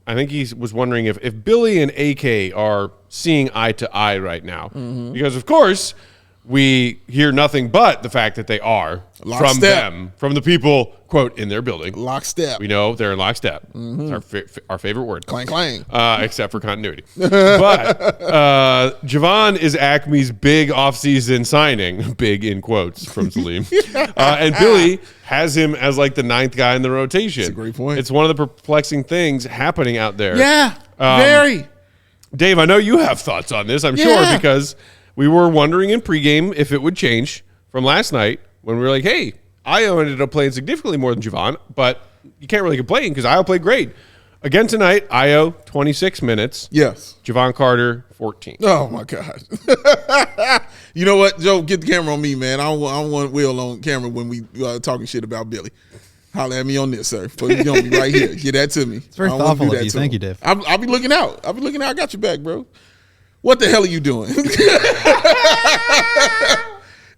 I think he was wondering if Billy and AK are seeing eye to eye right now. Because, of course, we hear nothing but the fact that they are from them, from the people, quote, in their building. Lockstep. We know they're in lockstep. It's our favorite word. Clang, clang. Except for continuity. But Jevon is Acme's big offseason signing, big in quotes from Salim. And Billy has him as like the 9th guy in the rotation. That's a great point. It's one of the perplexing things happening out there. Yeah, very. Dave, I know you have thoughts on this, I'm sure, because we were wondering in pregame if it would change from last night when we were like, hey, Ayo ended up playing significantly more than Jevon, but you can't really complain because Ayo played great. Again tonight, Ayo, 26 minutes. Yes. Jevon Carter, 14. Oh, my God. You know what, Joe? Get the camera on me, man. I don't want Will on camera when we talking shit about Billy. Holler at me on this, sir. Put it on me right here. Get that to me. It's very thoughtful of you. Thank you, Dave. I'll be looking out. I got your back, bro. What the hell are you doing?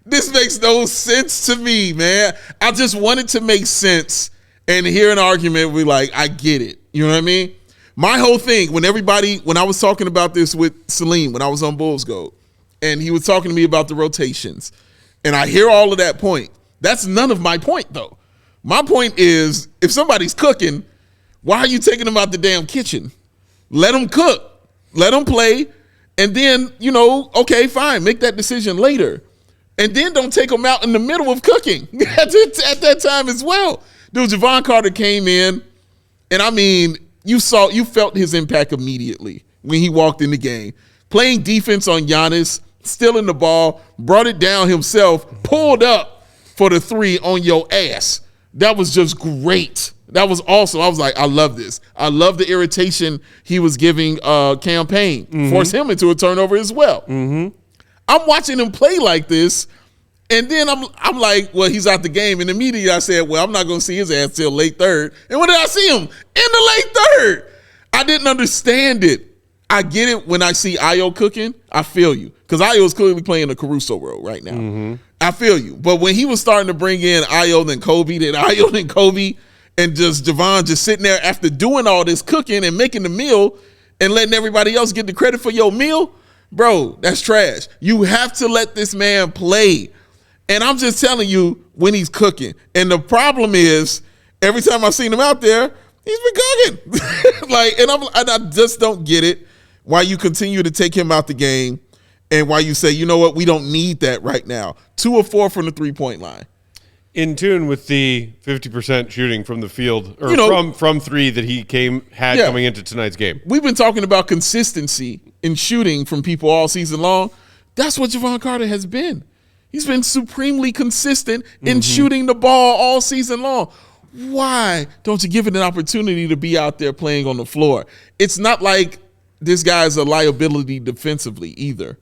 This makes no sense to me, man. I just wanted to make sense and hear an argument. We like, I get it. You know what I mean? My whole thing, when I was talking about this with Salim, when I was on Bulls Gold, and he was talking to me about the rotations, and I hear all of that point. That's none of my point, though. My point is, if somebody's cooking, why are you taking them out the damn kitchen? Let them cook. Let them play. And then, okay, fine, make that decision later. And then don't take them out in the middle of cooking at that time as well. Dude, Jevon Carter came in, and I mean, you felt his impact immediately when he walked in the game. Playing defense on Giannis, stealing the ball, brought it down himself, pulled up for the 3 on your ass. That was just great. That was awesome. I was like, I love this. I love the irritation he was giving Campaign. Force him into a turnover as well. I'm watching him play like this, and then I'm like, well, he's out the game. And immediately I said, well, I'm not going to see his ass till late third. And when did I see him? In the late third. I didn't understand it. I get it when I see Ayo cooking. I feel you. Because Ayo is clearly playing the Caruso role right now. I feel you. But when he was starting to bring in Ayo, then Kobe, and just Jevon just sitting there after doing all this cooking and making the meal and letting everybody else get the credit for your meal, bro, that's trash. You have to let this man play. And I'm just telling you when he's cooking. And the problem is, every time I've seen him out there, he's been cooking. And I just don't get it, why you continue to take him out the game and why you say, you know what, we don't need that right now. 2 of 4 from the 3-point line. In tune with the 50% shooting from the field, or from 3 that he had coming into tonight's game. We've been talking about consistency in shooting from people all season long. That's what Jevon Carter has been. He's been supremely consistent in shooting the ball all season long. Why don't you give it an opportunity to be out there playing on the floor? It's not like this guy's a liability defensively either.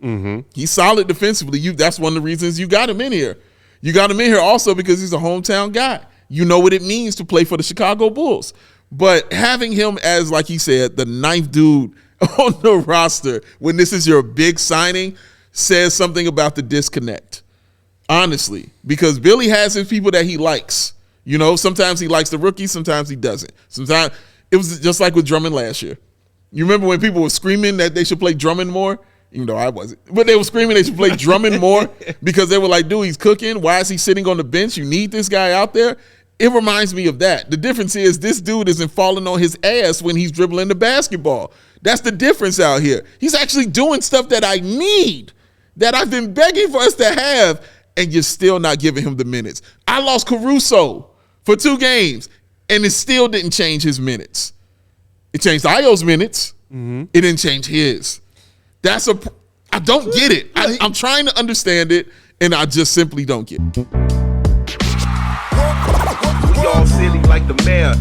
He's solid defensively. That's one of the reasons you got him in here. You got him in here also because he's a hometown guy. You know what it means to play for the Chicago Bulls. But having him as, like he said, the 9th dude on the roster when this is your big signing says something about the disconnect, honestly. Because Billy has his people that he likes. Sometimes he likes the rookies, sometimes he doesn't. Sometimes it was just like with Drummond last year. You remember when people were screaming that they should play Drummond more? Even though I wasn't. But they were screaming they should play Drummond more because they were like, dude, he's cooking. Why is he sitting on the bench? You need this guy out there. It reminds me of that. The difference is this dude isn't falling on his ass when he's dribbling the basketball. That's the difference out here. He's actually doing stuff that I need, that I've been begging for us to have, and you're still not giving him the minutes. I lost Caruso for 2 games, and it still didn't change his minutes. It changed Ayo's minutes. It didn't change his. I don't get it. I'm trying to understand it, and I just simply don't get it. We all silly like the mayor.